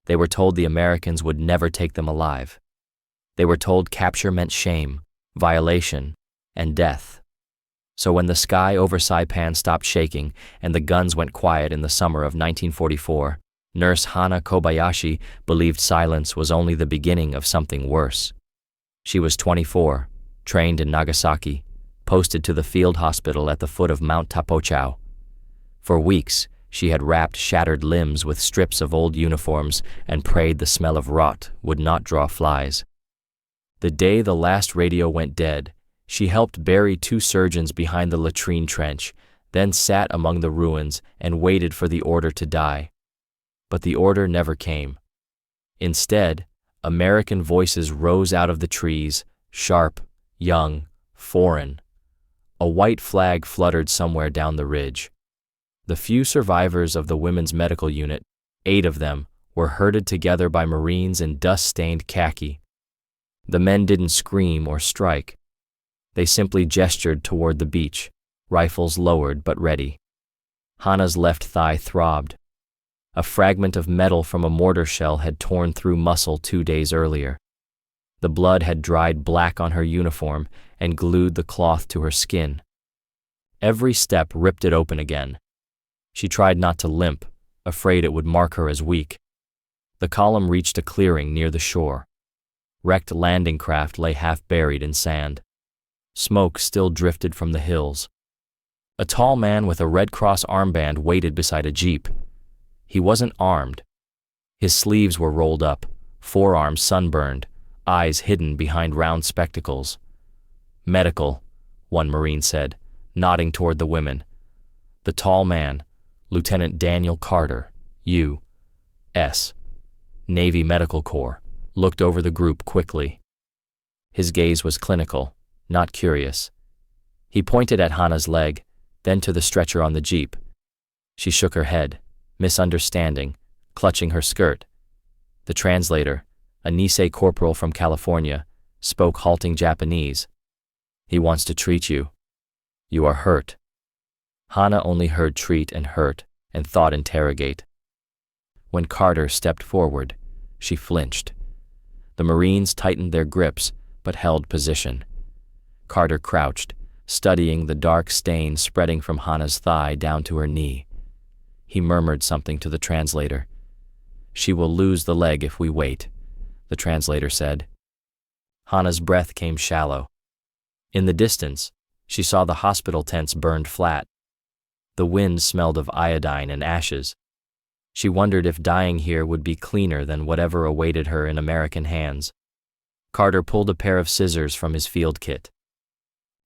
They were told the Americans would never take them alive. They were told capture meant shame, violation, and death. So when the sky over Saipan stopped shaking and the guns went quiet in the summer of 1944, Nurse Hana Kobayashi believed silence was only the beginning of something worse. She was 24, trained in Nagasaki, posted to the field hospital at the foot of Mount Tapochau. For weeks, she had wrapped shattered limbs with strips of old uniforms and prayed the smell of rot would not draw flies. The day the last radio went dead, she helped bury 2 surgeons behind the latrine trench, then sat among the ruins and waited for the order to die. But the order never came. Instead, American voices rose out of the trees, sharp, young, foreign. A white flag fluttered somewhere down the ridge. The few survivors of the women's medical unit, 8 of them, were herded together by Marines in dust-stained khaki. The men didn't scream or strike. They simply gestured toward the beach, rifles lowered but ready. Hana's left thigh throbbed. A fragment of metal from a mortar shell had torn through muscle 2 days earlier. The blood had dried black on her uniform and glued the cloth to her skin. Every step ripped it open again. She tried not to limp, afraid it would mark her as weak. The column reached a clearing near the shore. Wrecked landing craft lay half buried in sand. Smoke still drifted from the hills. A tall man with a Red Cross armband waited beside a jeep. He wasn't armed. His sleeves were rolled up, forearms sunburned, eyes hidden behind round spectacles. "Medical," one Marine said, nodding toward the women. The tall man, Lieutenant Daniel Carter, U.S. Navy Medical Corps, looked over the group quickly. His gaze was clinical, not curious. He pointed at Hana's leg, then to the stretcher on the jeep. She shook her head, misunderstanding, clutching her skirt. The translator, a Nisei corporal from California, spoke halting Japanese. "He wants to treat you. You are hurt." Hana only heard treat and hurt and thought interrogate. When Carter stepped forward, she flinched. The Marines tightened their grips but held position. Carter crouched, studying the dark stain spreading from Hana's thigh down to her knee. He murmured something to the translator. "She will lose the leg if we wait," the translator said. Hana's breath came shallow. In the distance, she saw the hospital tents burned flat. The wind smelled of iodine and ashes. She wondered if dying here would be cleaner than whatever awaited her in American hands. Carter pulled a pair of scissors from his field kit.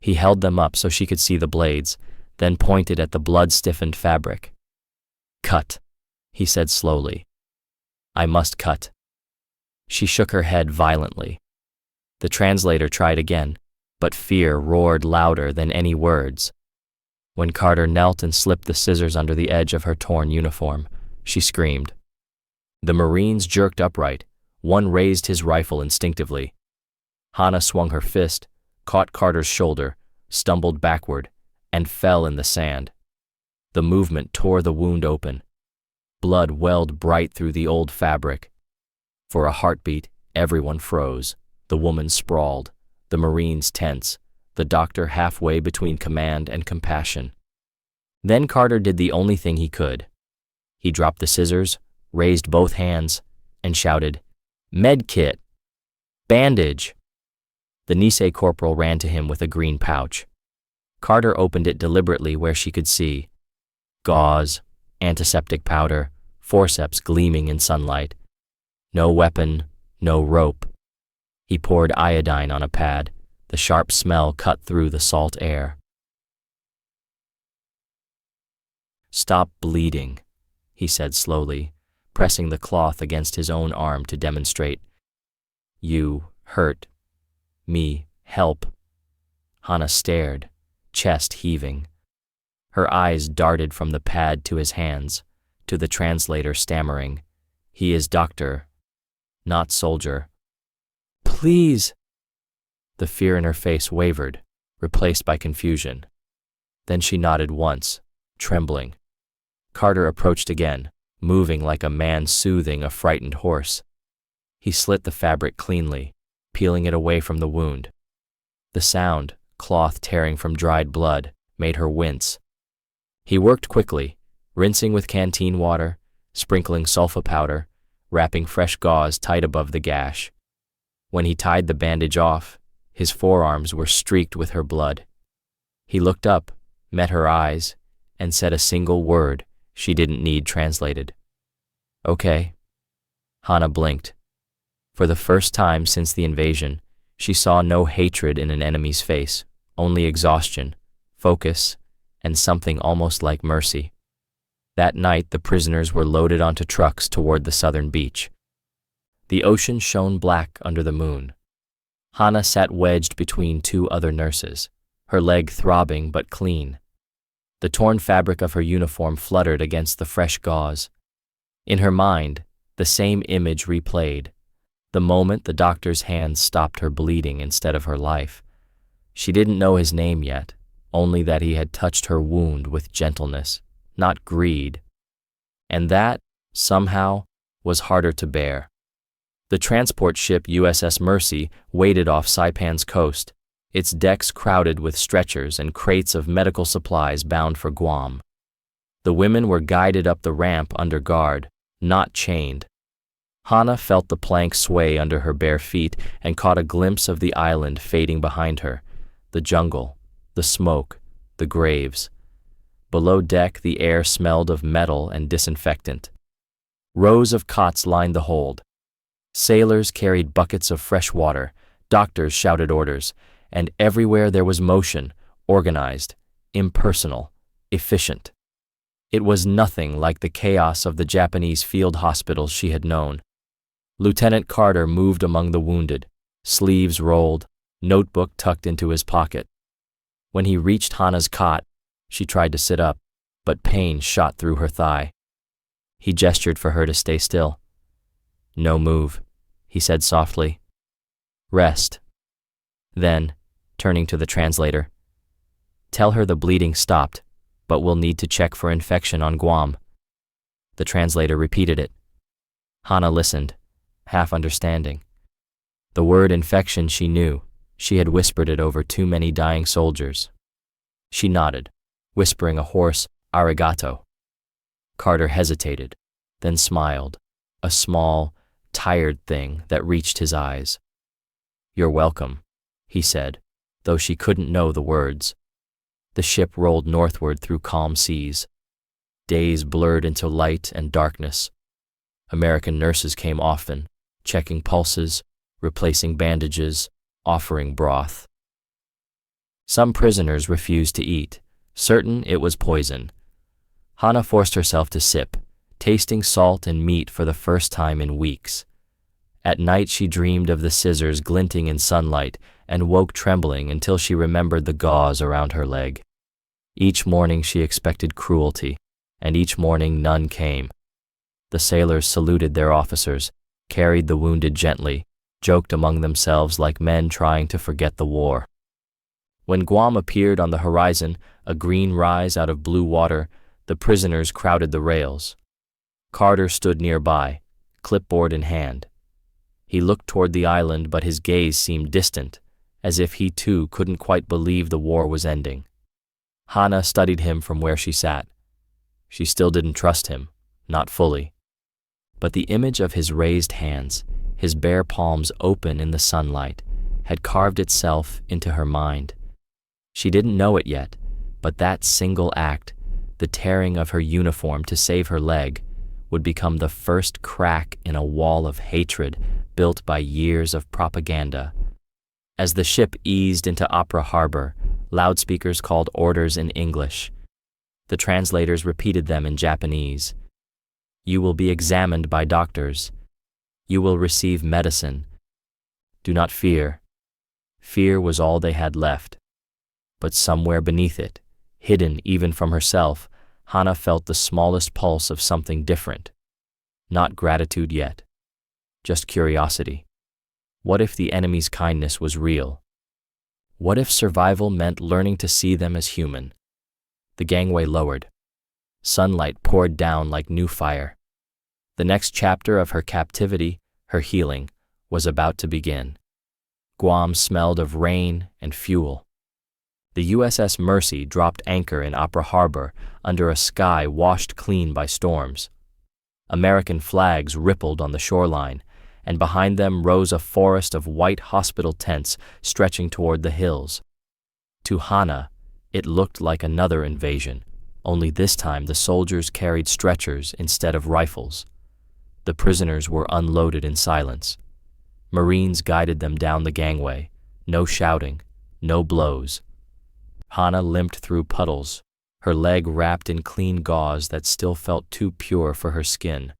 He held them up so she could see the blades, then pointed at the blood-stiffened fabric. "Cut," he said slowly. "I must cut." She shook her head violently. The translator tried again, but fear roared louder than any words. When Carter knelt and slipped the scissors under the edge of her torn uniform, she screamed. The Marines jerked upright. One raised his rifle instinctively. Hana swung her fist, caught Carter's shoulder, stumbled backward, and fell in the sand. The movement tore the wound open. Blood welled bright through the old fabric. For a heartbeat, everyone froze. The woman sprawled, the Marines tense, the doctor halfway between command and compassion. Then Carter did the only thing he could. He dropped the scissors, raised both hands, and shouted, "Med kit! Bandage!" The Nisei corporal ran to him with a green pouch. Carter opened it deliberately where she could see. Gauze, antiseptic powder, forceps gleaming in sunlight. No weapon, no rope. He poured iodine on a pad. The sharp smell cut through the salt air. "Stop bleeding," he said slowly, pressing the cloth against his own arm to demonstrate. "You hurt me. Help." Hana stared, chest heaving. Her eyes darted from the pad to his hands, to the translator stammering, "He is doctor, not soldier." "Please." The fear in her face wavered, replaced by confusion. Then she nodded once, trembling. Carter approached again, moving like a man soothing a frightened horse. He slit the fabric cleanly, peeling it away from the wound. The sound, cloth tearing from dried blood, made her wince. He worked quickly, rinsing with canteen water, sprinkling sulfa powder, wrapping fresh gauze tight above the gash. When he tied the bandage off, his forearms were streaked with her blood. He looked up, met her eyes, and said a single word she didn't need translated. "Okay." Hana blinked. For the first time since the invasion, she saw no hatred in an enemy's face, only exhaustion, focus, and something almost like mercy. That night, the prisoners were loaded onto trucks toward the southern beach. The ocean shone black under the moon. Hana sat wedged between two other nurses, her leg throbbing but clean. The torn fabric of her uniform fluttered against the fresh gauze. In her mind, the same image replayed, the moment the doctor's hands stopped her bleeding instead of her life. She didn't know his name yet, only that he had touched her wound with gentleness, not greed. And that, somehow, was harder to bear. The transport ship USS Mercy waited off Saipan's coast, its decks crowded with stretchers and crates of medical supplies bound for Guam. The women were guided up the ramp under guard, not chained. Hana felt the plank sway under her bare feet and caught a glimpse of the island fading behind her, the jungle, the smoke, the graves. Below deck, the air smelled of metal and disinfectant. Rows of cots lined the hold. Sailors carried buckets of fresh water, doctors shouted orders, and everywhere there was motion, organized, impersonal, efficient. It was nothing like the chaos of the Japanese field hospitals she had known. Lieutenant Carter moved among the wounded, sleeves rolled, notebook tucked into his pocket. When he reached Hana's cot, she tried to sit up, but pain shot through her thigh. He gestured for her to stay still. "No move," he said softly. "Rest." Then, turning to the translator, "Tell her the bleeding stopped, but we'll need to check for infection on Guam." The translator repeated it. Hana listened, half understanding. The word infection she knew. She had whispered it over too many dying soldiers. She nodded, whispering a hoarse arigato. Carter hesitated, then smiled, a small, tired thing that reached his eyes. "You're welcome," he said, though she couldn't know the words. The ship rolled northward through calm seas. Days blurred into light and darkness. American nurses came often, checking pulses, replacing bandages, offering broth. Some prisoners refused to eat, certain it was poison. Hana forced herself to sip, tasting salt and meat for the first time in weeks. At night she dreamed of the scissors glinting in sunlight and woke trembling until she remembered the gauze around her leg. Each morning she expected cruelty, and each morning none came. The sailors saluted their officers, carried the wounded gently, joked among themselves like men trying to forget the war. When Guam appeared on the horizon, a green rise out of blue water, the prisoners crowded the rails. Carter stood nearby, clipboard in hand. He looked toward the island, but his gaze seemed distant, as if he too couldn't quite believe the war was ending. Hana studied him from where she sat. She still didn't trust him, not fully. But the image of his raised hands, his bare palms open in the sunlight, had carved itself into her mind. She didn't know it yet, but that single act, the tearing of her uniform to save her leg, would become the first crack in a wall of hatred built by years of propaganda. As the ship eased into Opera Harbor, loudspeakers called orders in English. The translators repeated them in Japanese. "You will be examined by doctors. You will receive medicine. Do not fear." Fear was all they had left. But somewhere beneath it, hidden even from herself, Hana felt the smallest pulse of something different. Not gratitude yet, just curiosity. What if the enemy's kindness was real? What if survival meant learning to see them as human? The gangway lowered. Sunlight poured down like new fire. The next chapter of her captivity, her healing, was about to begin. Guam smelled of rain and fuel. The USS Mercy dropped anchor in Opera Harbor under a sky washed clean by storms. American flags rippled on the shoreline, and behind them rose a forest of white hospital tents stretching toward the hills. To Hana, it looked like another invasion, only this time the soldiers carried stretchers instead of rifles. The prisoners were unloaded in silence. Marines guided them down the gangway, no shouting, no blows. Hana limped through puddles, her leg wrapped in clean gauze that still felt too pure for her skin.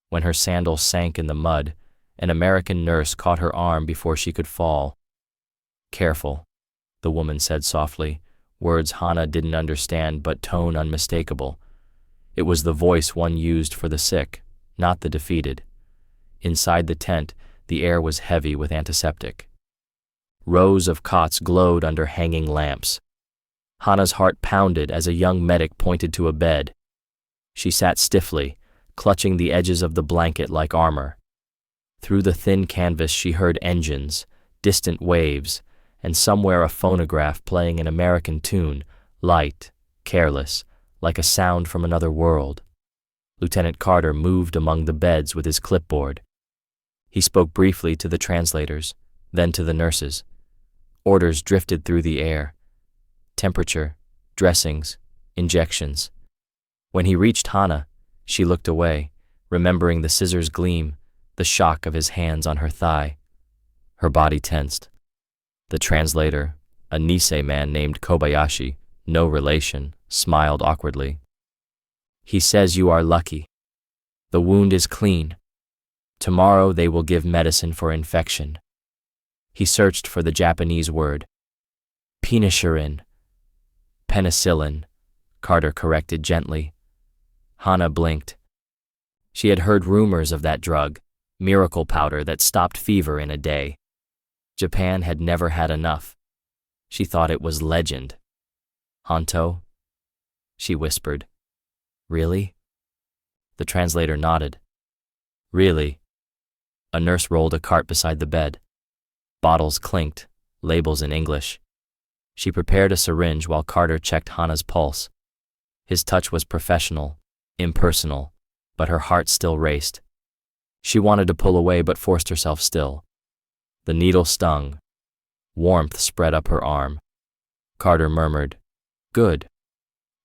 When her sandal sank in the mud, an American nurse caught her arm before she could fall. "Careful," the woman said softly, words Hana didn't understand but tone unmistakable. It was the voice one used for the sick, not the defeated. Inside the tent, the air was heavy with antiseptic. Rows of cots glowed under hanging lamps. Hana's heart pounded as a young medic pointed to a bed. She sat stiffly, clutching the edges of the blanket like armor. Through the thin canvas she heard engines, distant waves, and somewhere a phonograph playing an American tune, light, careless, like a sound from another world. Lieutenant Carter moved among the beds with his clipboard. He spoke briefly to the translators, then to the nurses. Orders drifted through the air. Temperature, dressings, injections. When he reached Hana, she looked away, remembering the scissors' gleam, the shock of his hands on her thigh. Her body tensed. The translator, a Nisei man named Kobayashi, no relation, smiled awkwardly. "He says you are lucky. The wound is clean. Tomorrow they will give medicine for infection." He searched for the Japanese word. "Penicillin." "Penicillin," Carter corrected gently. Hana blinked. She had heard rumors of that drug, miracle powder that stopped fever in a day. Japan had never had enough. She thought it was legend. "Honto?" she whispered. "Really?" The translator nodded. "Really." A nurse rolled a cart beside the bed. Bottles clinked, labels in English. She prepared a syringe while Carter checked Hana's pulse. His touch was professional, impersonal, but her heart still raced. She wanted to pull away but forced herself still. The needle stung. Warmth spread up her arm. Carter murmured, "Good.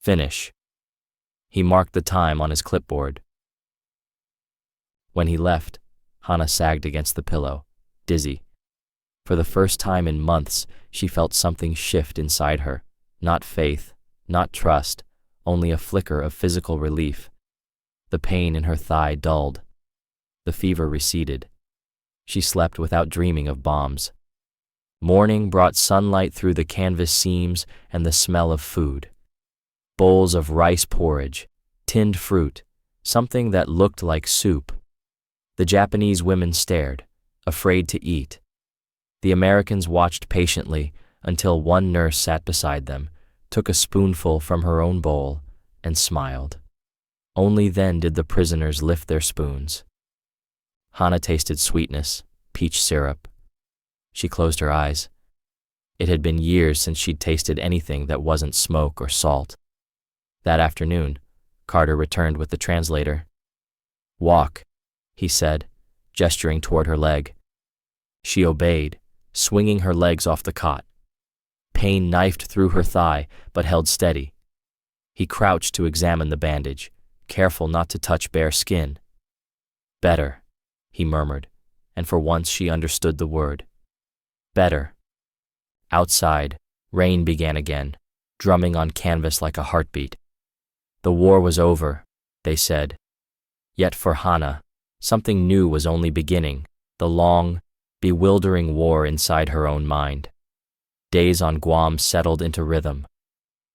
Finish." He marked the time on his clipboard. When he left, Hana sagged against the pillow, dizzy. For the first time in months, she felt something shift inside her. Not faith, not trust, only a flicker of physical relief. The pain in her thigh dulled. The fever receded. She slept without dreaming of bombs. Morning brought sunlight through the canvas seams and the smell of food. Bowls of rice porridge, tinned fruit, something that looked like soup. The Japanese women stared, afraid to eat. The Americans watched patiently until one nurse sat beside them, took a spoonful from her own bowl, and smiled. Only then did the prisoners lift their spoons. Hana tasted sweetness, peach syrup. She closed her eyes. It had been years since she'd tasted anything that wasn't smoke or salt. That afternoon, Carter returned with the translator. "Walk," he said, gesturing toward her leg. She obeyed, swinging her legs off the cot. Pain knifed through her thigh, but held steady. He crouched to examine the bandage, careful not to touch bare skin. "Better," he murmured, and for once she understood the word. Better. Outside, rain began again, drumming on canvas like a heartbeat. The war was over, they said. Yet for Hana, something new was only beginning, the long, bewildering war inside her own mind. Days on Guam settled into rhythm.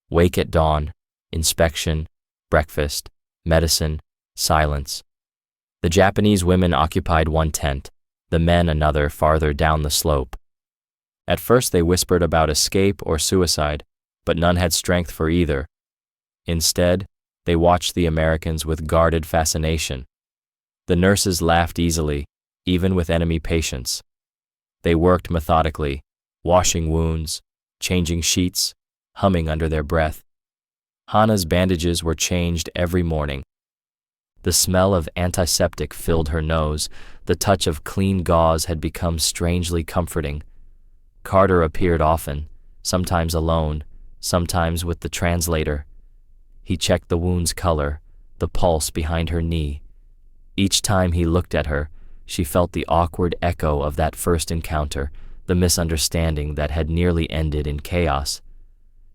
Wake at dawn, inspection, breakfast, medicine, silence. The Japanese women occupied one tent, the men another farther down the slope. At first they whispered about escape or suicide, but none had strength for either. Instead, they watched the Americans with guarded fascination. The nurses laughed easily, even with enemy patients. They worked methodically, washing wounds, changing sheets, humming under their breath. Hana's bandages were changed every morning. The smell of antiseptic filled her nose. The touch of clean gauze had become strangely comforting. Carter appeared often, sometimes alone, sometimes with the translator. He checked the wound's color, the pulse behind her knee. Each time he looked at her, she felt the awkward echo of that first encounter, the misunderstanding that had nearly ended in chaos.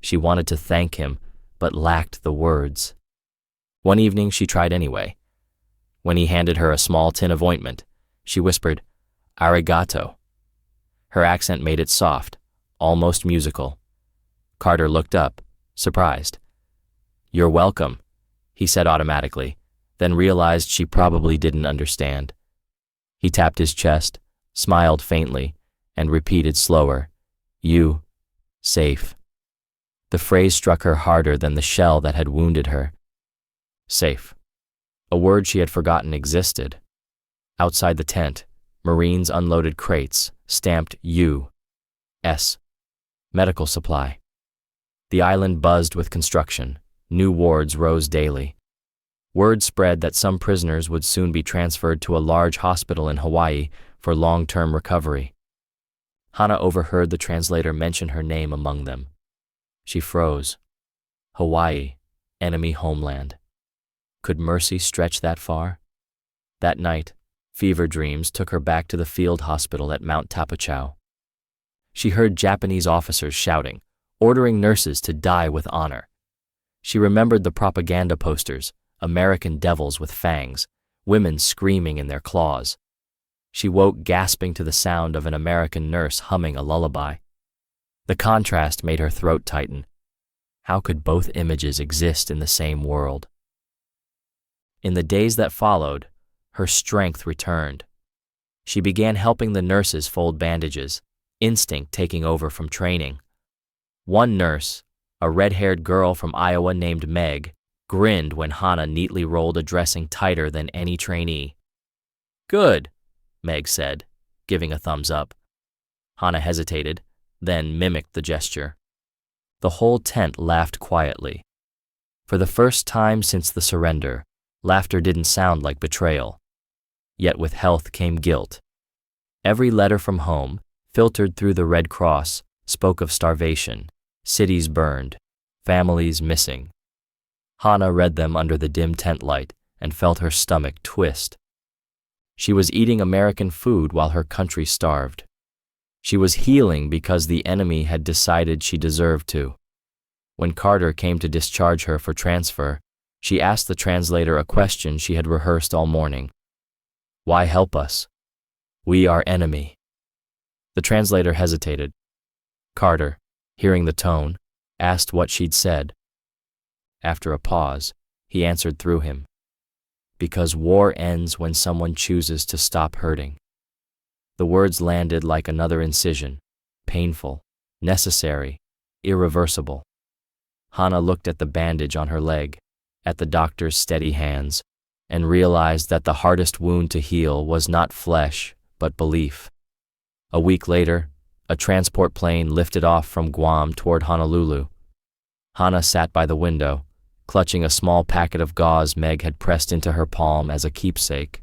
She wanted to thank him, but lacked the words. One evening she tried anyway. When he handed her a small tin of ointment, she whispered, "Arigato." Her accent made it soft, almost musical. Carter looked up, surprised. "You're welcome," he said automatically, then realized she probably didn't understand. He tapped his chest, smiled faintly, and repeated slower, "You, safe." The phrase struck her harder than the shell that had wounded her. Safe. A word she had forgotten existed. Outside the tent, Marines unloaded crates, stamped U.S. medical supply. The island buzzed with construction. New wards rose daily. Word spread that some prisoners would soon be transferred to a large hospital in Hawaii for long-term recovery. Hana overheard the translator mention her name among them. She froze. Hawaii, enemy homeland. Could mercy stretch that far? That night, fever dreams took her back to the field hospital at Mount Tapachau. She heard Japanese officers shouting, ordering nurses to die with honor. She remembered the propaganda posters, American devils with fangs, women screaming in their claws. She woke gasping to the sound of an American nurse humming a lullaby. The contrast made her throat tighten. How could both images exist in the same world? In the days that followed, her strength returned. She began helping the nurses fold bandages, instinct taking over from training. One nurse, a red-haired girl from Iowa named Meg, grinned when Hana neatly rolled a dressing tighter than any trainee. "Good," Meg said, giving a thumbs up. Hana hesitated, then mimicked the gesture. The whole tent laughed quietly. For the first time since the surrender, laughter didn't sound like betrayal. Yet with health came guilt. Every letter from home, filtered through the Red Cross, spoke of starvation, cities burned, families missing. Hana read them under the dim tent light and felt her stomach twist. She was eating American food while her country starved. She was healing because the enemy had decided she deserved to. When Carter came to discharge her for transfer, she asked the translator a question she had rehearsed all morning. "Why help us? We are enemy." The translator hesitated. Carter, hearing the tone, asked what she'd said. After a pause, he answered through him. "Because war ends when someone chooses to stop hurting." The words landed like another incision, painful, necessary, irreversible. Hana looked at the bandage on her leg, at the doctor's steady hands, and realized that the hardest wound to heal was not flesh, but belief. A week later, a transport plane lifted off from Guam toward Honolulu. Hana sat by the window, clutching a small packet of gauze Meg had pressed into her palm as a keepsake.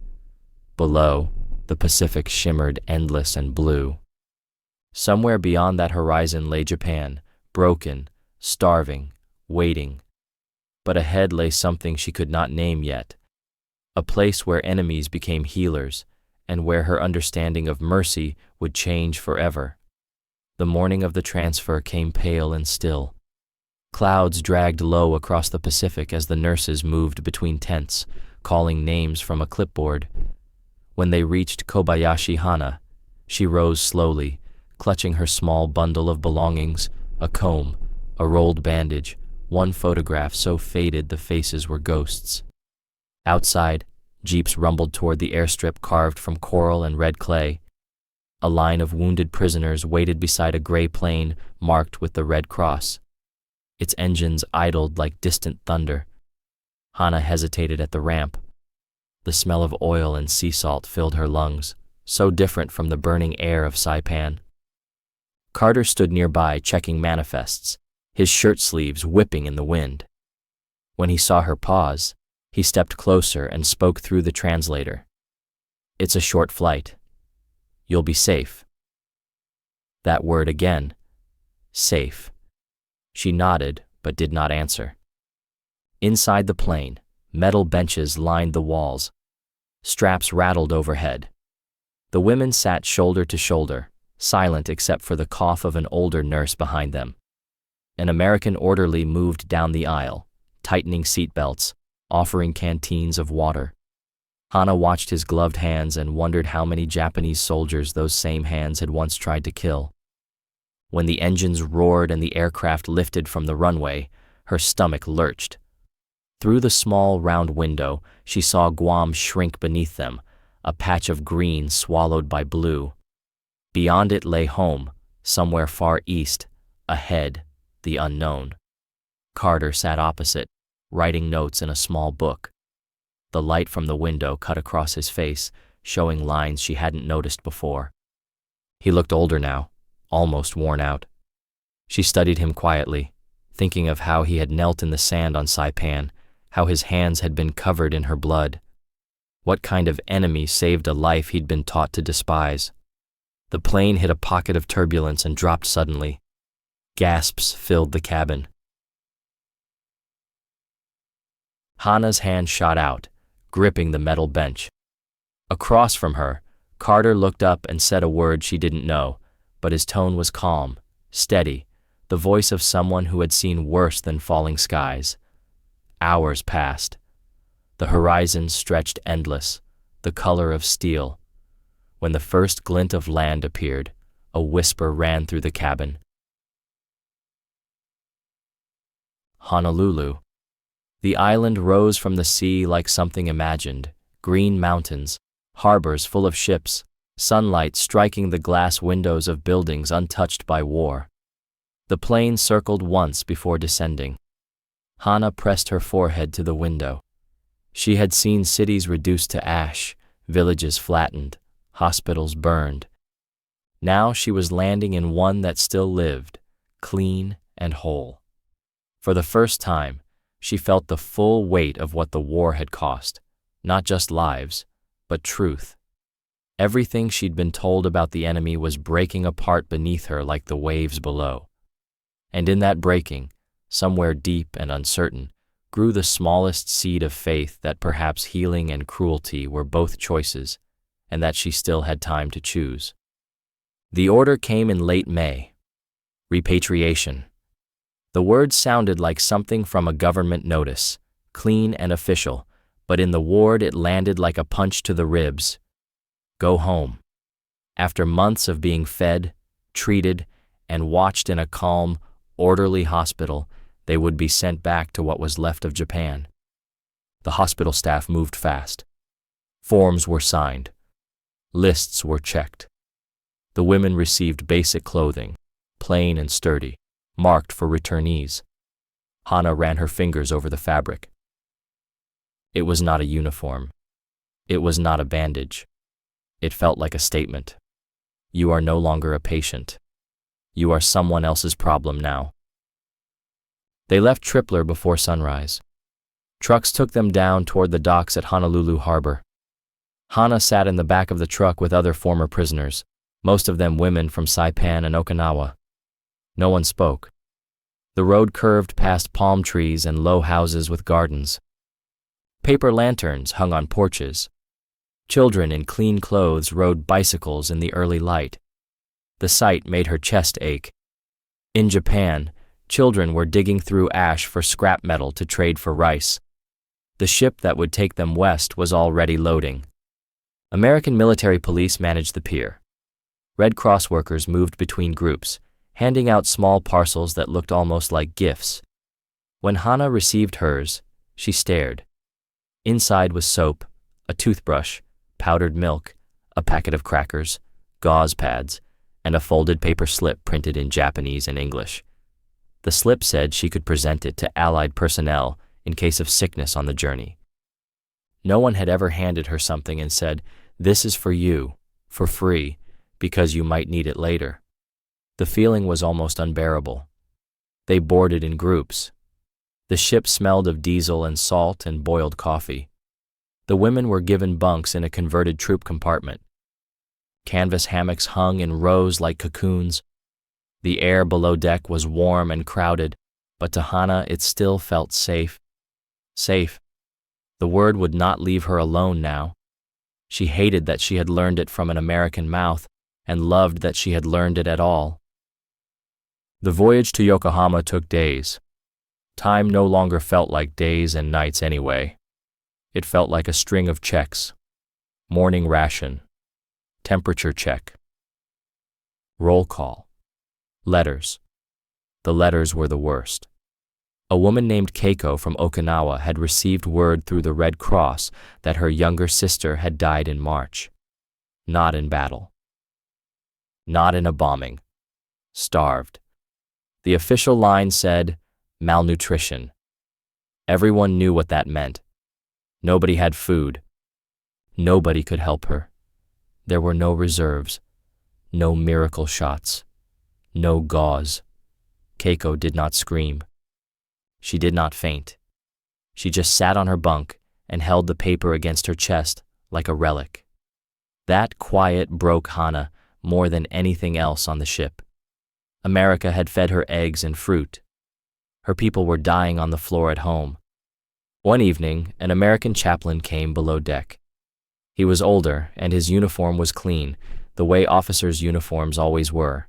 Below, the Pacific shimmered endless and blue. Somewhere beyond that horizon lay Japan, broken, starving, waiting. But ahead lay something she could not name yet, a place where enemies became healers, and where her understanding of mercy would change forever. The morning of the transfer came pale and still. Clouds dragged low across the Pacific as the nurses moved between tents, calling names from a clipboard. When they reached Kobayashi Hana, she rose slowly, clutching her small bundle of belongings, a comb, a rolled bandage, one photograph so faded the faces were ghosts. Outside, jeeps rumbled toward the airstrip carved from coral and red clay. A line of wounded prisoners waited beside a gray plane marked with the Red Cross. Its engines idled like distant thunder. Hana hesitated at the ramp. The smell of oil and sea salt filled her lungs, so different from the burning air of Saipan. Carter stood nearby checking manifests, his shirt sleeves whipping in the wind. When he saw her pause, he stepped closer and spoke through the translator. "It's a short flight. You'll be safe." That word again. Safe. She nodded, but did not answer. Inside the plane, metal benches lined the walls. Straps rattled overhead. The women sat shoulder to shoulder, silent except for the cough of an older nurse behind them. An American orderly moved down the aisle, tightening seatbelts, offering canteens of water. Hana watched his gloved hands and wondered how many Japanese soldiers those same hands had once tried to kill. When the engines roared and the aircraft lifted from the runway, her stomach lurched. Through the small, round window, she saw Guam shrink beneath them, a patch of green swallowed by blue. Beyond it lay home, somewhere far east, ahead, the unknown. Carter sat opposite, writing notes in a small book. The light from the window cut across his face, showing lines she hadn't noticed before. He looked older now, almost worn out. She studied him quietly, thinking of how he had knelt in the sand on Saipan, how his hands had been covered in her blood. What kind of enemy saved a life he'd been taught to despise? The plane hit a pocket of turbulence and dropped suddenly. Gasps filled the cabin. Hana's hand shot out, gripping the metal bench. Across from her, Carter looked up and said a word she didn't know, but his tone was calm, steady, the voice of someone who had seen worse than falling skies. Hours passed. The horizon stretched endless, the color of steel. When the first glint of land appeared, a whisper ran through the cabin. Honolulu. The island rose from the sea like something imagined, green mountains, harbors full of ships, sunlight striking the glass windows of buildings untouched by war. The plane circled once before descending. Hana pressed her forehead to the window. She had seen cities reduced to ash, villages flattened, hospitals burned. Now she was landing in one that still lived, clean and whole. For the first time, she felt the full weight of what the war had cost, not just lives, but truth. Everything she'd been told about the enemy was breaking apart beneath her like the waves below. And in that breaking, somewhere deep and uncertain, grew the smallest seed of faith that perhaps healing and cruelty were both choices, and that she still had time to choose. The order came in late May. Repatriation. The word sounded like something from a government notice, clean and official, but in the ward it landed like a punch to the ribs. Go home. After months of being fed, treated, and watched in a calm, orderly hospital, they would be sent back to what was left of Japan. The hospital staff moved fast. Forms were signed. Lists were checked. The women received basic clothing, plain and sturdy, marked for returnees. Hana ran her fingers over the fabric. It was not a uniform. It was not a bandage. It felt like a statement. You are no longer a patient. You are someone else's problem now. They left Tripler before sunrise. Trucks took them down toward the docks at Honolulu Harbor. Hana sat in the back of the truck with other former prisoners, most of them women from Saipan and Okinawa. No one spoke. The road curved past palm trees and low houses with gardens. Paper lanterns hung on porches. Children in clean clothes rode bicycles in the early light. The sight made her chest ache. In Japan, children were digging through ash for scrap metal to trade for rice. The ship that would take them west was already loading. American military police managed the pier. Red Cross workers moved between groups, handing out small parcels that looked almost like gifts. When Hana received hers, she stared. Inside was soap, a toothbrush, powdered milk, a packet of crackers, gauze pads, and a folded paper slip printed in Japanese and English. The slip said she could present it to Allied personnel in case of sickness on the journey. No one had ever handed her something and said, "This is for you, for free, because you might need it later." The feeling was almost unbearable. They boarded in groups. The ship smelled of diesel and salt and boiled coffee. The women were given bunks in a converted troop compartment. Canvas hammocks hung in rows like cocoons. The air below deck was warm and crowded, but to Hana it still felt safe. Safe. The word would not leave her alone now. She hated that she had learned it from an American mouth and loved that she had learned it at all. The voyage to Yokohama took days. Time no longer felt like days and nights anyway. It felt like a string of checks. Morning ration. Temperature check. Roll call. Letters. The letters were the worst. A woman named Keiko from Okinawa had received word through the Red Cross that her younger sister had died in March. Not in battle. Not in a bombing. Starved. The official line said, malnutrition. Everyone knew what that meant. Nobody had food. Nobody could help her. There were no reserves, no miracle shots, no gauze. Keiko did not scream. She did not faint. She just sat on her bunk and held the paper against her chest like a relic. That quiet broke Hana more than anything else on the ship. America had fed her eggs and fruit. Her people were dying on the floor at home. One evening, an American chaplain came below deck. He was older, and his uniform was clean, the way officers' uniforms always were.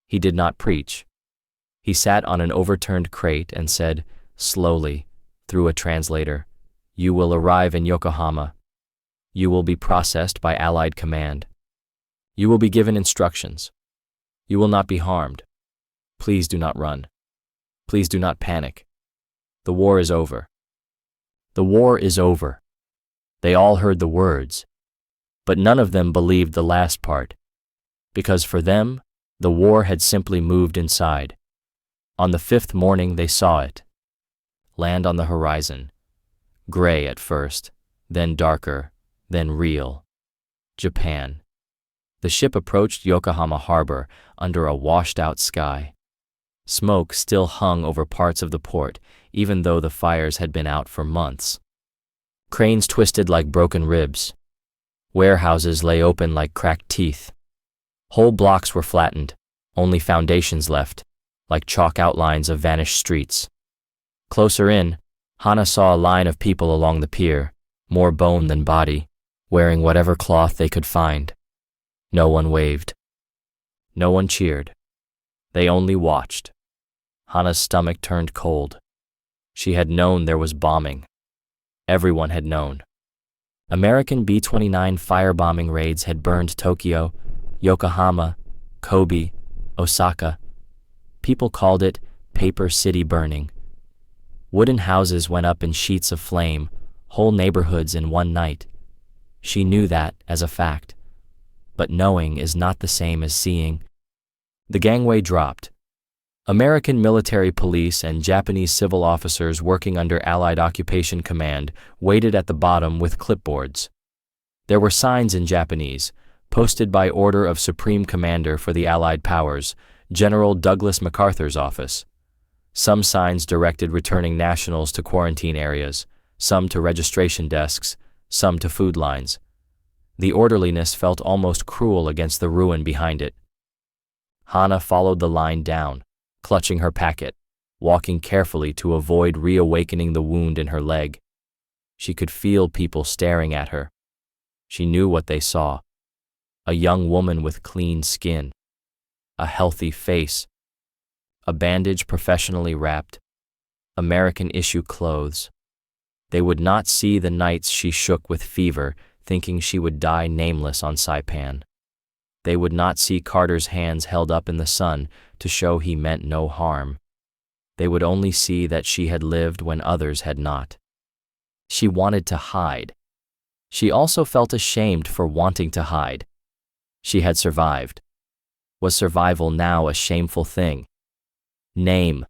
He did not preach. He sat on an overturned crate and said, slowly, through a translator, "You will arrive in Yokohama. You will be processed by Allied command. You will be given instructions. You will not be harmed. Please do not run. Please do not panic. The war is over. The war is over." They all heard the words, but none of them believed the last part, because for them, the war had simply moved inside. On the 5th morning they saw it. Land on the horizon. Gray at first, then darker, then real. Japan. The ship approached Yokohama harbor under a washed-out sky. Smoke still hung over parts of the port, even though the fires had been out for months. Cranes twisted like broken ribs. Warehouses lay open like cracked teeth. Whole blocks were flattened, only foundations left, like chalk outlines of vanished streets. Closer in, Hana saw a line of people along the pier, more bone than body, wearing whatever cloth they could find. No one waved. No one cheered. They only watched. Hana's stomach turned cold. She had known there was bombing. Everyone had known. American B-29 firebombing raids had burned Tokyo, Yokohama, Kobe, Osaka. People called it paper city burning. Wooden houses went up in sheets of flame, whole neighborhoods in one night. She knew that as a fact. But knowing is not the same as seeing. The gangway dropped. American military police and Japanese civil officers working under Allied Occupation Command waited at the bottom with clipboards. There were signs in Japanese, posted by order of Supreme Commander for the Allied Powers, General Douglas MacArthur's office. Some signs directed returning nationals to quarantine areas, some to registration desks, some to food lines. The orderliness felt almost cruel against the ruin behind it. Hana followed the line down, clutching her packet, walking carefully to avoid reawakening the wound in her leg. She could feel people staring at her. She knew what they saw. A young woman with clean skin. A healthy face. A bandage professionally wrapped. American-issue clothes. They would not see the nights she shook with fever, thinking she would die nameless on Saipan. They would not see Carter's hands held up in the sun to show he meant no harm. They would only see that she had lived when others had not. She wanted to hide. She also felt ashamed for wanting to hide. She had survived. Was survival now a shameful thing? Name,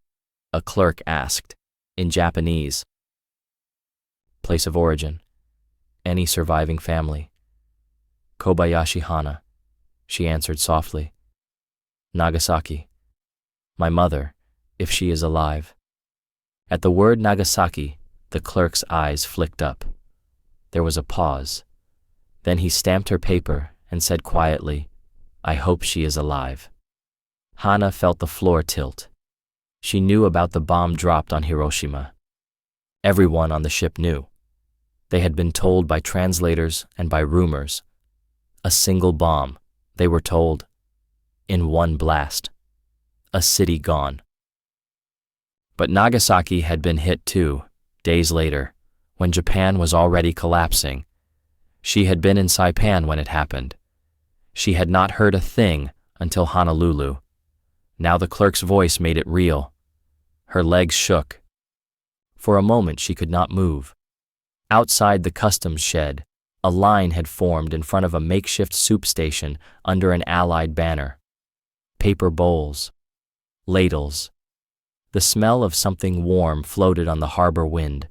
a clerk asked, in Japanese. Place of origin. Any surviving family? Kobayashi Hana, she answered softly. Nagasaki. My mother, if she is alive. At the word Nagasaki, the clerk's eyes flicked up. There was a pause. Then he stamped her paper and said quietly, I hope she is alive. Hana felt the floor tilt. She knew about the bomb dropped on Hiroshima. Everyone on the ship knew. They had been told by translators and by rumors. A single bomb, they were told, in one blast. A city gone. But Nagasaki had been hit too, days later, when Japan was already collapsing. She had been in Saipan when it happened. She had not heard a thing until Honolulu. Now the clerk's voice made it real. Her legs shook. For a moment she could not move. Outside the customs shed, a line had formed in front of a makeshift soup station under an Allied banner. Paper bowls. Ladles. The smell of something warm floated on the harbor wind.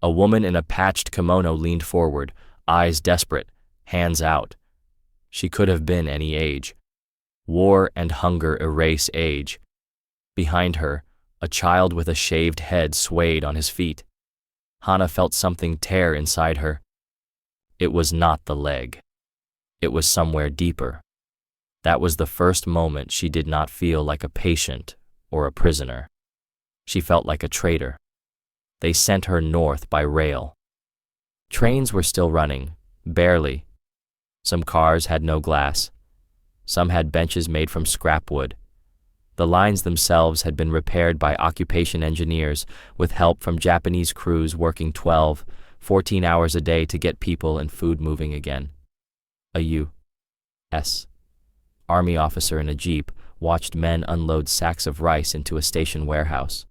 A woman in a patched kimono leaned forward, eyes desperate, hands out. She could have been any age. War and hunger erase age. Behind her, a child with a shaved head swayed on his feet. Hana felt something tear inside her. It was not the leg. It was somewhere deeper. That was the first moment she did not feel like a patient or a prisoner. She felt like a traitor. They sent her north by rail. Trains were still running, barely. Some cars had no glass. Some had benches made from scrap wood. The lines themselves had been repaired by occupation engineers with help from Japanese crews working 12, 14 hours a day to get people and food moving again. A U.S. Army officer in a jeep watched men unload sacks of rice into a station warehouse.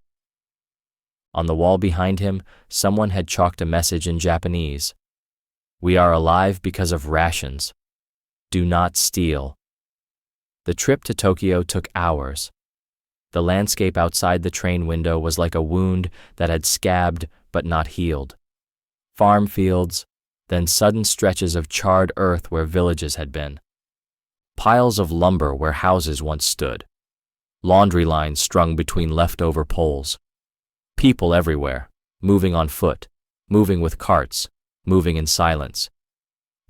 On the wall behind him, someone had chalked a message in Japanese. We are alive because of rations. Do not steal. The trip to Tokyo took hours. The landscape outside the train window was like a wound that had scabbed but not healed. Farm fields, then sudden stretches of charred earth where villages had been. Piles of lumber where houses once stood. Laundry lines strung between leftover poles. People everywhere, moving on foot, moving with carts, moving in silence.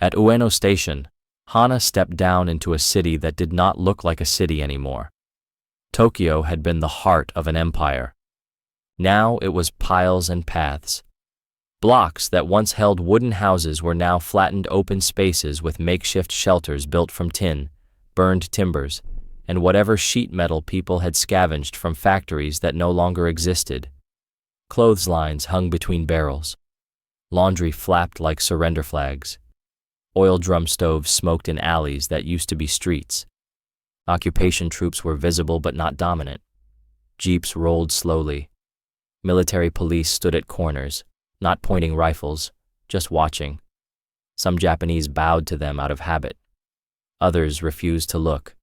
At Ueno Station, Hana stepped down into a city that did not look like a city anymore. Tokyo had been the heart of an empire. Now it was piles and paths. Blocks that once held wooden houses were now flattened open spaces with makeshift shelters built from tin, burned timbers, and whatever sheet metal people had scavenged from factories that no longer existed. Clotheslines hung between barrels. Laundry flapped like surrender flags. Oil drum stoves smoked in alleys that used to be streets. Occupation troops were visible but not dominant. Jeeps rolled slowly. Military police stood at corners, not pointing rifles, just watching. Some Japanese bowed to them out of habit. Others refused to look.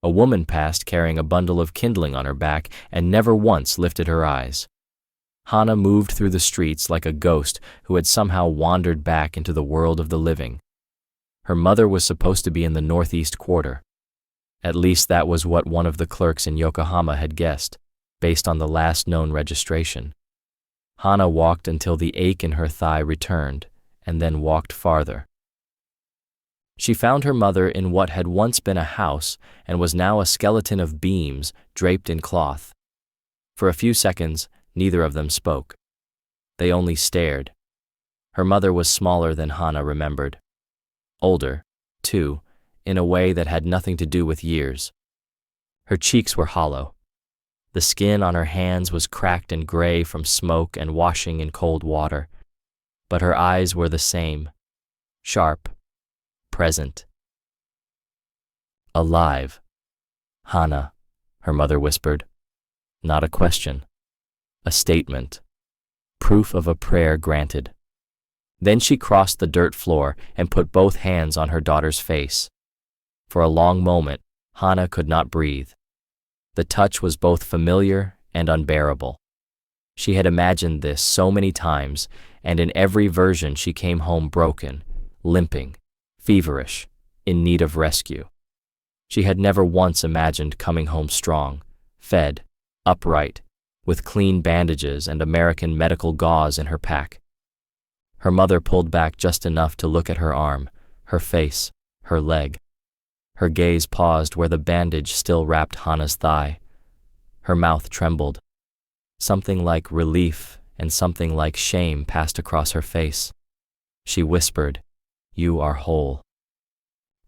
A woman passed carrying a bundle of kindling on her back and never once lifted her eyes. Hana moved through the streets like a ghost who had somehow wandered back into the world of the living. Her mother was supposed to be in the northeast quarter. At least that was what one of the clerks in Yokohama had guessed, based on the last known registration. Hana walked until the ache in her thigh returned, and then walked farther. She found her mother in what had once been a house and was now a skeleton of beams draped in cloth. For a few seconds, neither of them spoke. They only stared. Her mother was smaller than Hana remembered. Older, too, in a way that had nothing to do with years. Her cheeks were hollow. The skin on her hands was cracked and gray from smoke and washing in cold water. But her eyes were the same, sharp, present. Alive. Hana, her mother whispered. Not a question. A statement. Proof of a prayer granted. Then she crossed the dirt floor and put both hands on her daughter's face. For a long moment, Hana could not breathe. The touch was both familiar and unbearable. She had imagined this so many times, and in every version she came home broken, limping, feverish, in need of rescue. She had never once imagined coming home strong, fed, upright, with clean bandages and American medical gauze in her pack. Her mother pulled back just enough to look at her arm, her face, her leg. Her gaze paused where the bandage still wrapped Hana's thigh. Her mouth trembled. Something like relief and something like shame passed across her face. She whispered, "You are whole."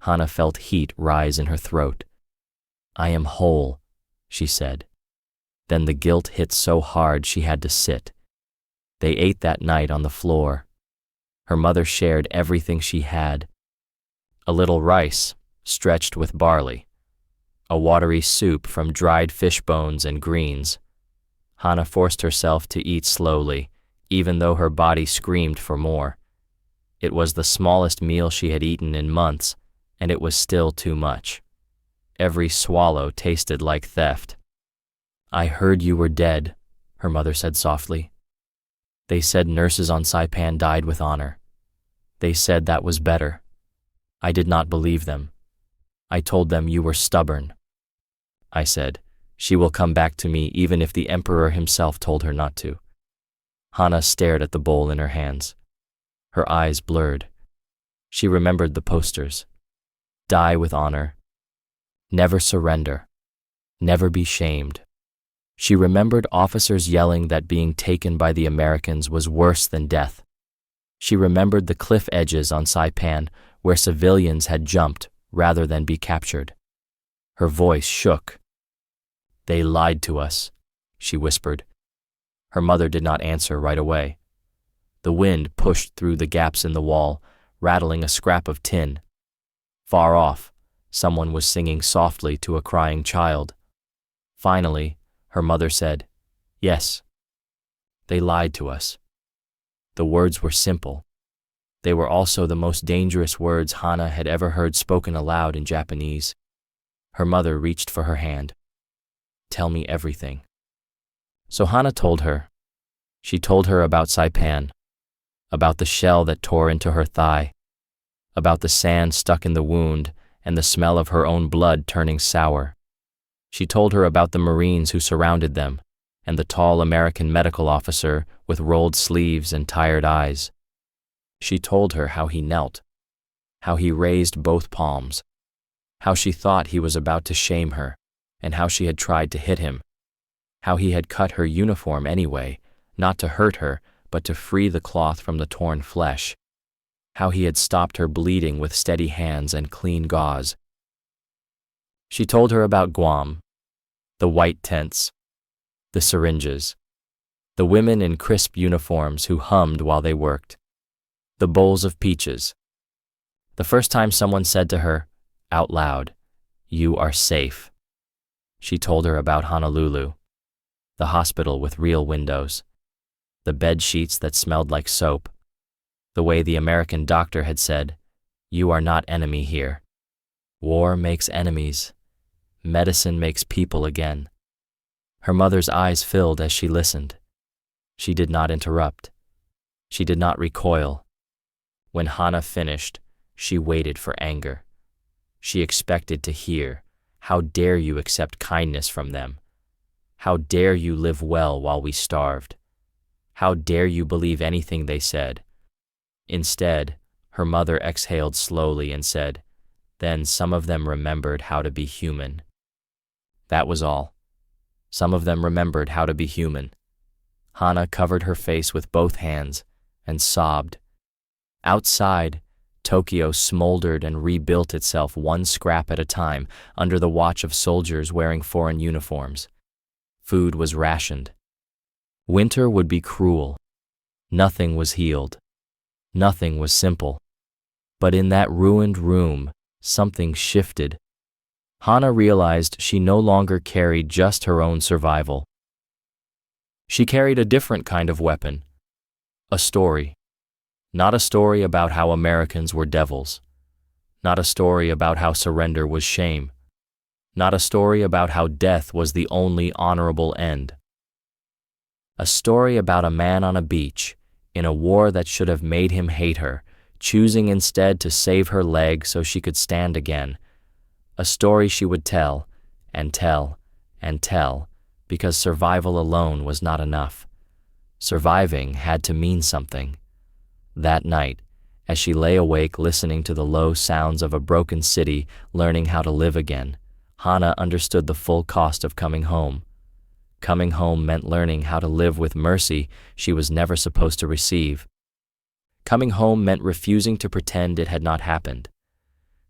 Hana felt heat rise in her throat. "I am whole," she said. Then the guilt hit so hard she had to sit. They ate that night on the floor. Her mother shared everything she had. A little rice, stretched with barley. A watery soup from dried fish bones and greens. Hana forced herself to eat slowly, even though her body screamed for more. It was the smallest meal she had eaten in months, and it was still too much. Every swallow tasted like theft. "I heard you were dead," her mother said softly. "They said nurses on Saipan died with honor. They said that was better. I did not believe them. I told them you were stubborn. I said, she will come back to me even if the emperor himself told her not to." Hana stared at the bowl in her hands. Her eyes blurred. She remembered the posters. Die with honor. Never surrender. Never be shamed. She remembered officers yelling that being taken by the Americans was worse than death. She remembered the cliff edges on Saipan where civilians had jumped rather than be captured. Her voice shook. "They lied to us," she whispered. Her mother did not answer right away. The wind pushed through the gaps in the wall, rattling a scrap of tin. Far off, someone was singing softly to a crying child. Finally, her mother said, "Yes, they lied to us." The words were simple. They were also the most dangerous words Hana had ever heard spoken aloud in Japanese. Her mother reached for her hand. "Tell me everything." So Hana told her. She told her about Saipan, about the shell that tore into her thigh, about the sand stuck in the wound and the smell of her own blood turning sour. She told her about the Marines who surrounded them and the tall American medical officer with rolled sleeves and tired eyes. She told her how he knelt, how he raised both palms, how she thought he was about to shame her, and how she had tried to hit him, how he had cut her uniform anyway, not to hurt her, but to free the cloth from the torn flesh, how he had stopped her bleeding with steady hands and clean gauze. She told her about Guam, the white tents, the syringes, the women in crisp uniforms who hummed while they worked, the bowls of peaches. The first time someone said to her, out loud, "You are safe." She told her about Honolulu, the hospital with real windows, the bed sheets that smelled like soap, the way the American doctor had said, "You are not enemy here. War makes enemies. Medicine makes people again." Her mother's eyes filled as she listened. She did not interrupt. She did not recoil. When Hana finished, she waited for anger. She expected to hear, "How dare you accept kindness from them? How dare you live well while we starved? How dare you believe anything they said?" Instead, her mother exhaled slowly and said, "Then some of them remembered how to be human." That was all. Some of them remembered how to be human. Hana covered her face with both hands and sobbed. Outside, Tokyo smoldered and rebuilt itself one scrap at a time under the watch of soldiers wearing foreign uniforms. Food was rationed. Winter would be cruel. Nothing was healed. Nothing was simple. But in that ruined room, something shifted. Hana realized she no longer carried just her own survival. She carried a different kind of weapon. A story. Not a story about how Americans were devils. Not a story about how surrender was shame. Not a story about how death was the only honorable end. A story about a man on a beach, in a war that should have made him hate her, choosing instead to save her leg so she could stand again. A story she would tell, and tell, and tell, because survival alone was not enough. Surviving had to mean something. That night, as she lay awake listening to the low sounds of a broken city learning how to live again, Hana understood the full cost of coming home. Coming home meant learning how to live with mercy she was never supposed to receive. Coming home meant refusing to pretend it had not happened.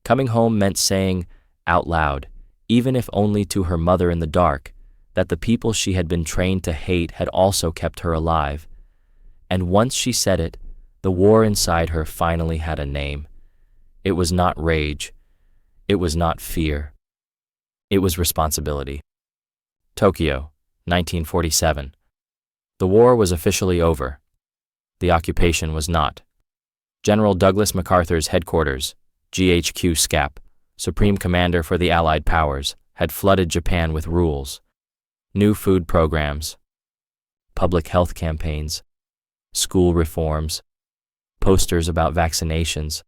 Coming home meant saying, out loud, even if only to her mother in the dark, that the people she had been trained to hate had also kept her alive. And once she said it, the war inside her finally had a name. It was not rage. It was not fear. It was responsibility. Tokyo, 1947. The war was officially over. The occupation was not. General Douglas MacArthur's headquarters, GHQ SCAP, Supreme Commander for the Allied Powers, had flooded Japan with rules. New food programs, public health campaigns, school reforms, posters about vaccinations,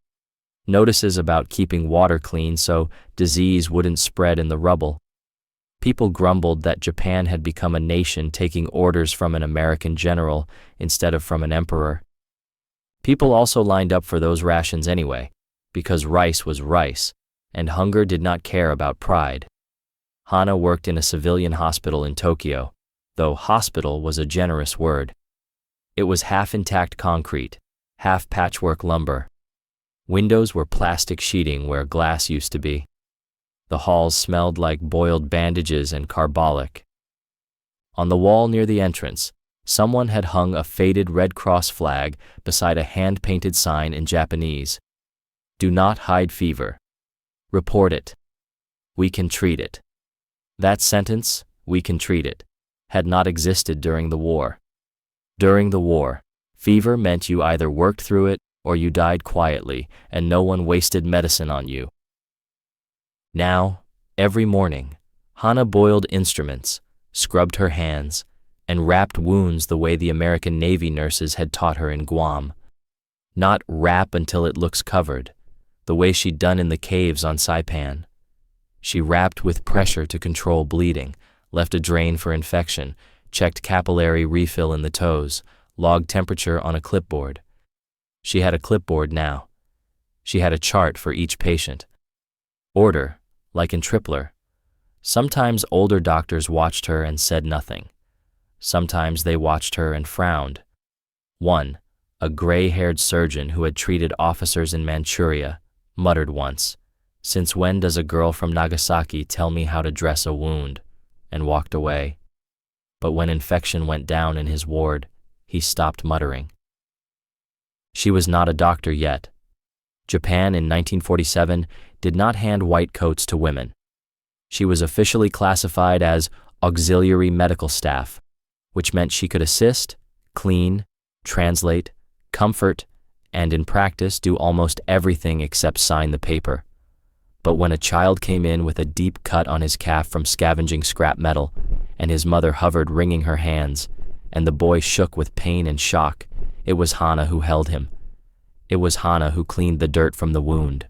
notices about keeping water clean so disease wouldn't spread in the rubble. People grumbled that Japan had become a nation taking orders from an American general instead of from an emperor. People also lined up for those rations anyway, because rice was rice, and hunger did not care about pride. Hana worked in a civilian hospital in Tokyo, though hospital was a generous word. It was half intact concrete, half patchwork lumber. Windows were plastic sheeting where glass used to be. The halls smelled like boiled bandages and carbolic. On the wall near the entrance, someone had hung a faded Red Cross flag beside a hand-painted sign in Japanese. Do not hide fever. Report it. We can treat it. That sentence, we can treat it, had not existed during the war. During the war, fever meant you either worked through it or you died quietly and no one wasted medicine on you. Now, every morning, Hana boiled instruments, scrubbed her hands, and wrapped wounds the way the American Navy nurses had taught her in Guam. Not wrap until it looks covered, the way she'd done in the caves on Saipan. She wrapped with pressure to control bleeding, left a drain for infection, checked capillary refill in the toes, logged temperature on a clipboard. She had a clipboard now. She had a chart for each patient. Order, like in Tripler. Sometimes older doctors watched her and said nothing. Sometimes they watched her and frowned. One, a gray-haired surgeon who had treated officers in Manchuria, muttered once, "Since when does a girl from Nagasaki tell me how to dress a wound?" and walked away. But when infection went down in his ward, he stopped muttering. She was not a doctor yet. Japan in 1947 did not hand white coats to women. She was officially classified as auxiliary medical staff, which meant she could assist, clean, translate, comfort, and in practice do almost everything except sign the paper. But when a child came in with a deep cut on his calf from scavenging scrap metal, and his mother hovered wringing her hands, and the boy shook with pain and shock, it was Hana who held him. It was Hana who cleaned the dirt from the wound.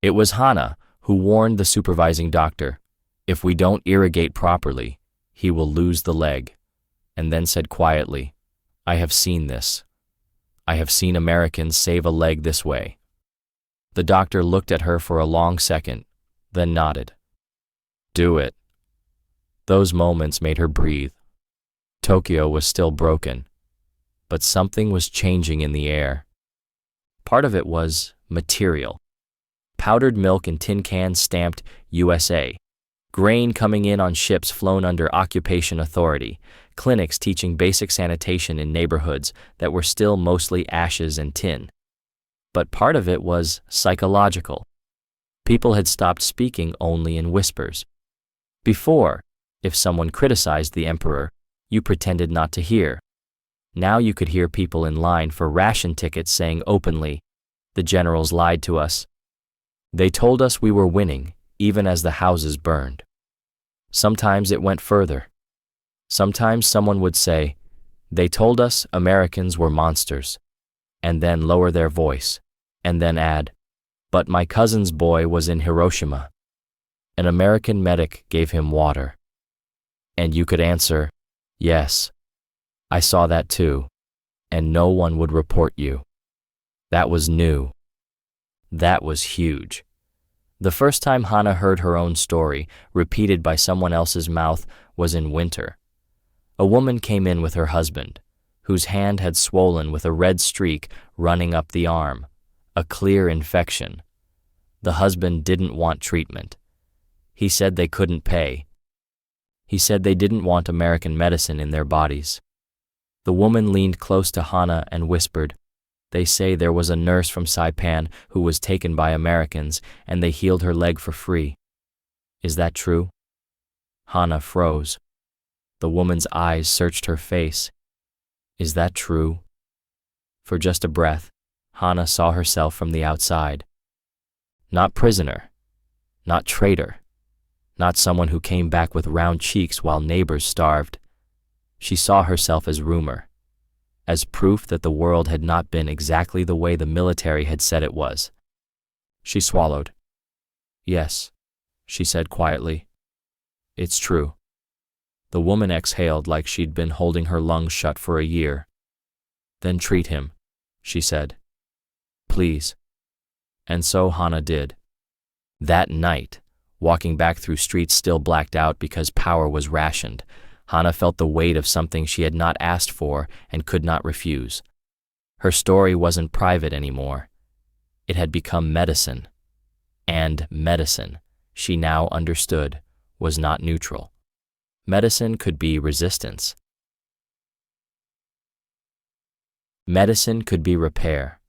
It was Hana who warned the supervising doctor, "If we don't irrigate properly, he will lose the leg," and then said quietly, "I have seen this. I have seen Americans save a leg this way." The doctor looked at her for a long second, then nodded. "Do it." Those moments made her breathe. Tokyo was still broken, but something was changing in the air. Part of it was material. Powdered milk in tin cans stamped USA. Grain coming in on ships flown under occupation authority. Clinics teaching basic sanitation in neighborhoods that were still mostly ashes and tin. But part of it was psychological. People had stopped speaking only in whispers. Before, if someone criticized the emperor, you pretended not to hear. Now you could hear people in line for ration tickets saying openly, "The generals lied to us. They told us we were winning, even as the houses burned." Sometimes it went further. Sometimes someone would say, They told us Americans were monsters, and then lower their voice, and then add, "But my cousin's boy was in Hiroshima. An American medic gave him water." And you could answer, "Yes, I saw that too," and no one would report you. That was new. That was huge. The first time Hana heard her own story, repeated by someone else's mouth, was in winter. A woman came in with her husband, whose hand had swollen with a red streak running up the arm, a clear infection. The husband didn't want treatment. He said they couldn't pay. He said they didn't want American medicine in their bodies. The woman leaned close to Hana and whispered, "They say there was a nurse from Saipan who was taken by Americans and they healed her leg for free. Is that true?" Hana froze. The woman's eyes searched her face. Is that true? For just a breath, Hana saw herself from the outside. Not prisoner, not traitor, not someone who came back with round cheeks while neighbors starved. She saw herself as rumor, as proof that the world had not been exactly the way the military had said it was. She swallowed. "Yes," she said quietly. "It's true." The woman exhaled like she'd been holding her lungs shut for a year. "Then treat him," she said. "Please." And so Hana did. That night, walking back through streets still blacked out because power was rationed, Hana felt the weight of something she had not asked for and could not refuse. Her story wasn't private anymore. It had become medicine. And medicine, she now understood, was not neutral. Medicine could be resistance. Medicine could be repair.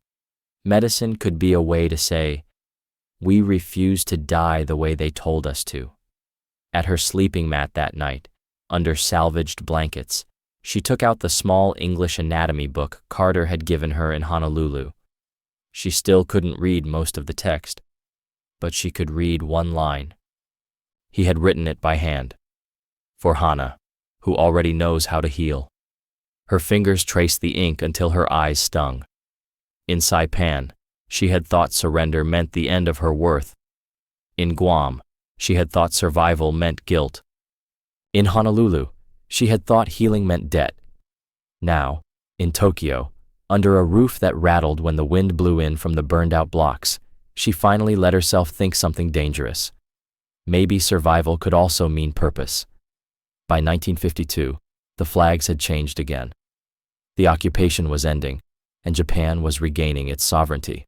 Medicine could be a way to say, "We refuse to die the way they told us to." At her sleeping mat that night, under salvaged blankets, she took out the small English anatomy book Carter had given her in Honolulu. She still couldn't read most of the text, but she could read one line. He had written it by hand. For Hana, who already knows how to heal. Her fingers traced the ink until her eyes stung. In Saipan, she had thought surrender meant the end of her worth. In Guam, she had thought survival meant guilt. In Honolulu, she had thought healing meant debt. Now, in Tokyo, under a roof that rattled when the wind blew in from the burned-out blocks, she finally let herself think something dangerous. Maybe survival could also mean purpose. By 1952, the flags had changed again. The occupation was ending, and Japan was regaining its sovereignty.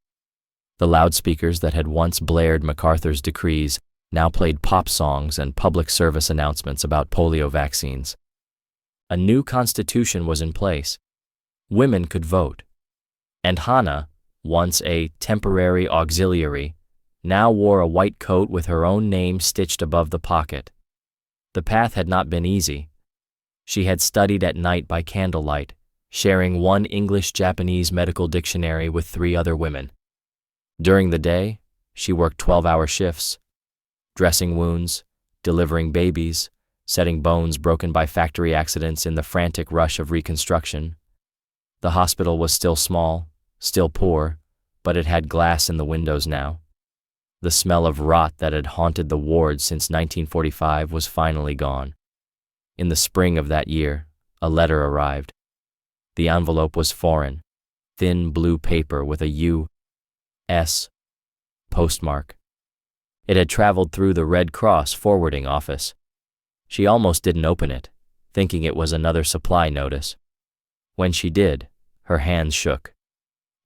The loudspeakers that had once blared MacArthur's decrees now played pop songs and public service announcements about polio vaccines. A new constitution was in place. Women could vote. And Hana, once a temporary auxiliary, now wore a white coat with her own name stitched above the pocket. The path had not been easy. She had studied at night by candlelight, sharing one English-Japanese medical dictionary with 3 other women. During the day, she worked 12-hour shifts, dressing wounds, delivering babies, setting bones broken by factory accidents in the frantic rush of reconstruction. The hospital was still small, still poor, but it had glass in the windows now. The smell of rot that had haunted the ward since 1945 was finally gone. In the spring of that year, a letter arrived. The envelope was foreign, thin blue paper with a U.S. postmark. It had traveled through the Red Cross forwarding office. She almost didn't open it, thinking it was another supply notice. When she did, her hands shook.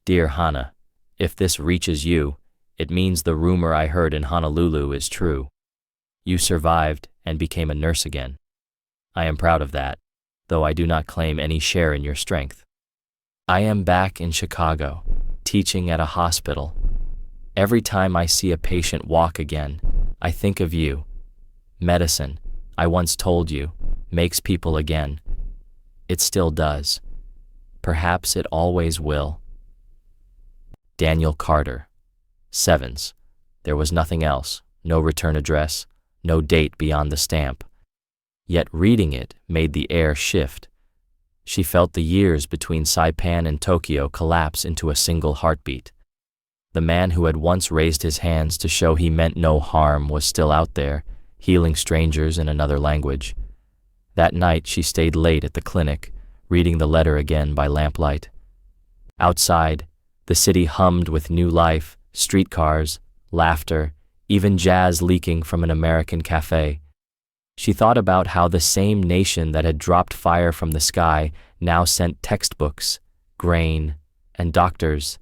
"Dear Hana, if this reaches you, it means the rumor I heard in Honolulu is true. You survived and became a nurse again. I am proud of that, though I do not claim any share in your strength. I am back in Chicago, teaching at a hospital. Every time I see a patient walk again, I think of you. Medicine, I once told you, makes people again. It still does. Perhaps it always will." Daniel Carter. Sevens. There was nothing else, no return address, no date beyond the stamp. Yet reading it made the air shift. She felt the years between Saipan and Tokyo collapse into a single heartbeat. The man who had once raised his hands to show he meant no harm was still out there, healing strangers in another language. That night she stayed late at the clinic, reading the letter again by lamplight. Outside, the city hummed with new life, streetcars, laughter, even jazz leaking from an American cafe. She thought about how the same nation that had dropped fire from the sky now sent textbooks, grain, and doctors.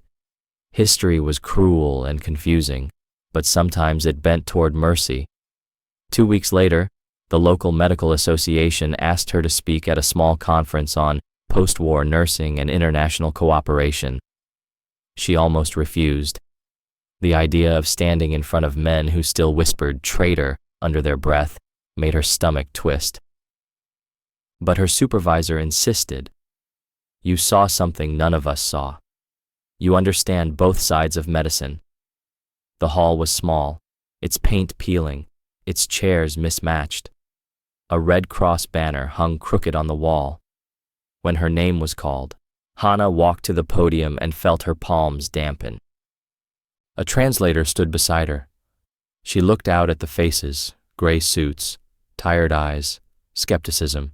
History was cruel and confusing, but sometimes it bent toward mercy. 2 weeks later, the local medical association asked her to speak at a small conference on post-war nursing and international cooperation. She almost refused. The idea of standing in front of men who still whispered "traitor" under their breath made her stomach twist. But her supervisor insisted. "You saw something none of us saw. You understand both sides of medicine." The hall was small, its paint peeling, its chairs mismatched. A Red Cross banner hung crooked on the wall. When her name was called, Hana walked to the podium and felt her palms dampen. A translator stood beside her. She looked out at the faces, gray suits, tired eyes, skepticism,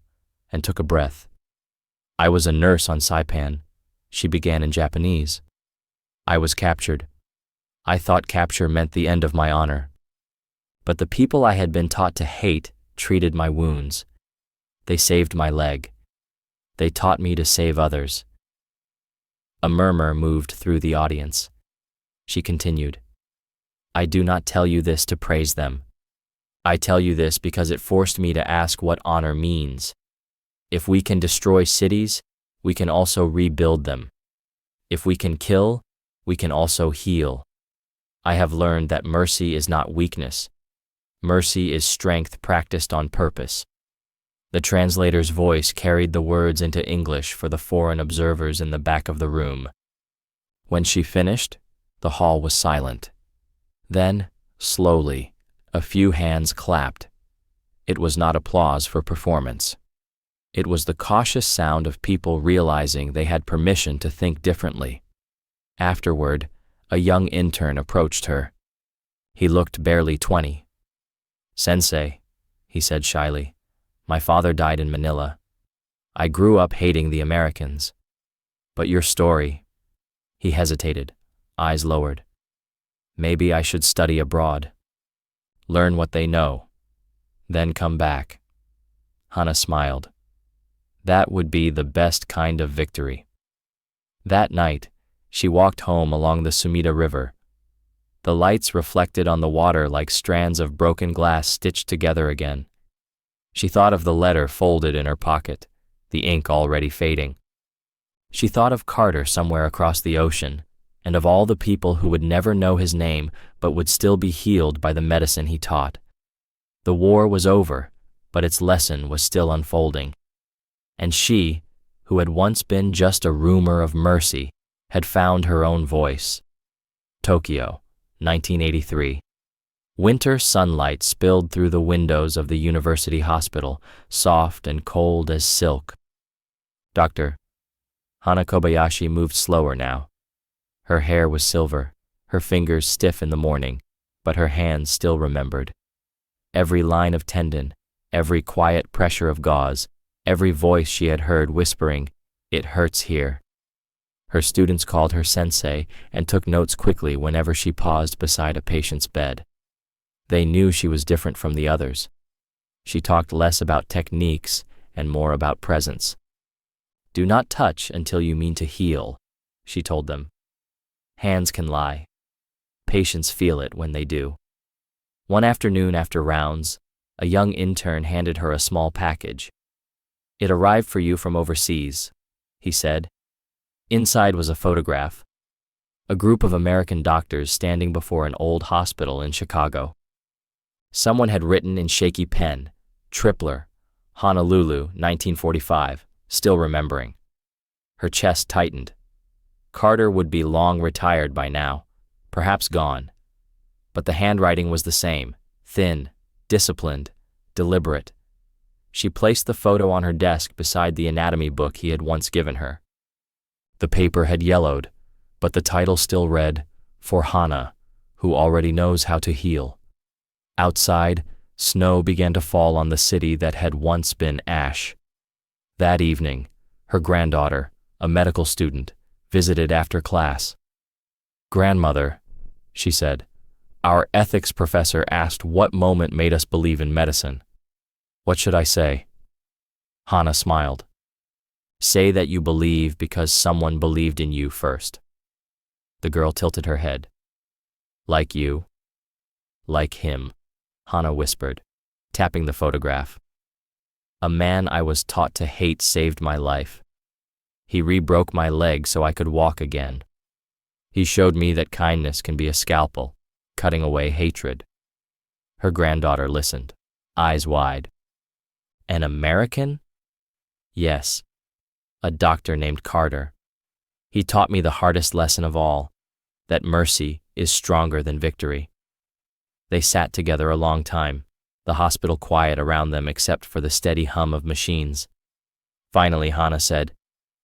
and took a breath. "I was a nurse on Saipan," she began in Japanese. "I was captured. I thought capture meant the end of my honor. But the people I had been taught to hate treated my wounds. They saved my leg. They taught me to save others." A murmur moved through the audience. She continued, "I do not tell you this to praise them. I tell you this because it forced me to ask what honor means. If we can destroy cities, we can also rebuild them. If we can kill, we can also heal. I have learned that mercy is not weakness. Mercy is strength practiced on purpose." The translator's voice carried the words into English for the foreign observers in the back of the room. When she finished, the hall was silent. Then, slowly, a few hands clapped. It was not applause for performance. It was the cautious sound of people realizing they had permission to think differently. Afterward, a young intern approached her. He looked barely 20. "Sensei," he said shyly, "my father died in Manila. I grew up hating the Americans. But your story—" He hesitated, eyes lowered. "Maybe I should study abroad. Learn what they know. Then come back." Hana smiled. That would be the best kind of victory. That night, she walked home along the Sumida River. The lights reflected on the water like strands of broken glass stitched together again. She thought of the letter folded in her pocket, the ink already fading. She thought of Carter somewhere across the ocean, and of all the people who would never know his name but would still be healed by the medicine he taught. The war was over, but its lesson was still unfolding. And she, who had once been just a rumor of mercy, had found her own voice. Tokyo, 1983. Winter sunlight spilled through the windows of the university hospital, soft and cold as silk. "Doctor." Hana Kobayashi moved slower now. Her hair was silver, her fingers stiff in the morning, but her hands still remembered. Every line of tendon, every quiet pressure of gauze, every voice she had heard whispering, "It hurts here." Her students called her sensei and took notes quickly whenever she paused beside a patient's bed. They knew she was different from the others. She talked less about techniques and more about presence. "Do not touch until you mean to heal," she told them. Hands can lie. Patients feel it when they do. One afternoon after rounds, a young intern handed her a small package. "It arrived for you from overseas," he said. Inside was a photograph. A group of American doctors standing before an old hospital in Chicago. Someone had written in shaky pen, "Tripler, Honolulu, 1945, still remembering." Her chest tightened. Carter would be long retired by now, perhaps gone. But the handwriting was the same, thin, disciplined, deliberate. She placed the photo on her desk beside the anatomy book he had once given her. The paper had yellowed, but the title still read, "For Hana, who already knows how to heal." Outside, snow began to fall on the city that had once been ash. That evening, her granddaughter, a medical student, visited after class. "Grandmother," she said, "our ethics professor asked what moment made us believe in medicine. What should I say?" Hana smiled. "Say that you believe because someone believed in you first." The girl tilted her head. "Like you?" "Like him," Hana whispered, tapping the photograph. "A man I was taught to hate saved my life. He re-broke my leg so I could walk again. He showed me that kindness can be a scalpel, cutting away hatred." Her granddaughter listened, eyes wide. "An American?" "Yes, a doctor named Carter. He taught me the hardest lesson of all, that mercy is stronger than victory." They sat together a long time, the hospital quiet around them except for the steady hum of machines. Finally, Hana said,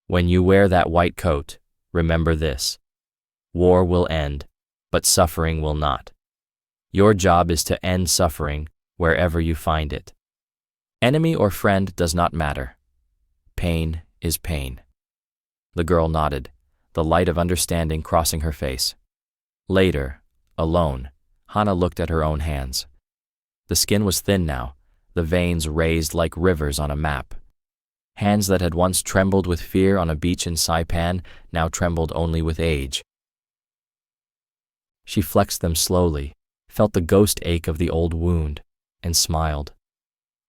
"When you wear that white coat, remember this. War will end, but suffering will not. Your job is to end suffering wherever you find it. Enemy or friend does not matter. Pain is pain." The girl nodded, the light of understanding crossing her face. Later, alone, Hana looked at her own hands. The skin was thin now, the veins raised like rivers on a map. Hands that had once trembled with fear on a beach in Saipan now trembled only with age. She flexed them slowly, felt the ghost ache of the old wound, and smiled.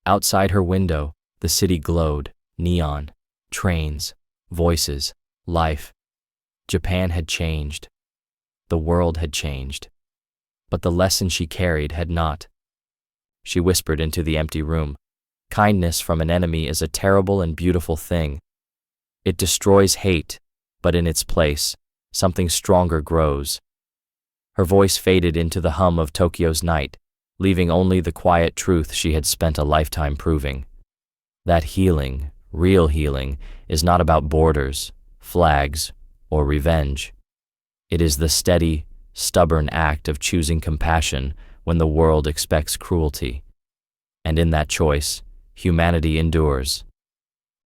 Outside her window, the city glowed, neon, trains, voices, life. Japan had changed. The world had changed. But the lesson she carried had not. She whispered into the empty room, "Kindness from an enemy is a terrible and beautiful thing. It destroys hate, but in its place, something stronger grows." Her voice faded into the hum of Tokyo's night, leaving only the quiet truth she had spent a lifetime proving. That healing, real healing, is not about borders, flags, or revenge. It is the steady, stubborn act of choosing compassion when the world expects cruelty. And in that choice, humanity endures.